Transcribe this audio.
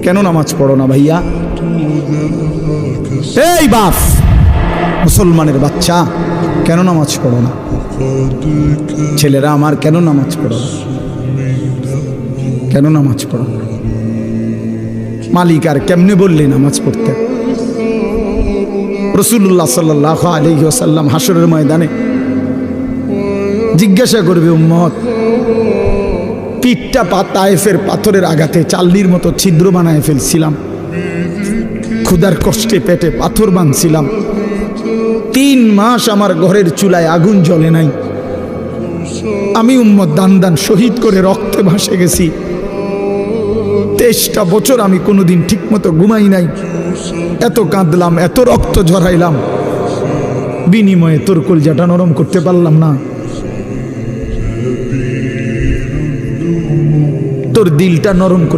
কেন নামাজ পড়ো না ভাইয়া? এই বাপ, মুসলমানের বাচ্চা, কেন নামাজ পড়ো না? ছেলেরা আমার, কেন নামাজ পড়ো না? কেন নামাজ পড়ো না? মালিক আর কেমনে বললে নামাজ পড়তে? রাসূলুল্লাহ সাল্লাল্লাহু আলাইহি ওয়াসাল্লাম হাসরের ময়দানে জিজ্ঞাসা করবে, উম্মত, পিঠটা তায়েফের পাথরের আঘাতে চাল্লির মতো ছিদ্র বানায় ফেলছিলাম, ক্ষুধার কষ্টে পেটে পাথর বাঁধছিলাম, 3 মাস আমার ঘরের চুলায় আগুন জ্বলে নাই, আমি উম্মত দান দান শহীদ করে রক্তে ভাসে গেছি, 23টা বছর আমি কোনোদিন ঠিক মতো ঘুমাই নাই, এত কাঁদলাম, এত রক্ত ঝরাইলাম, বিনিময়ে তোর কলজাটা নরম করতে পারলাম না, তোর দিলটা নরম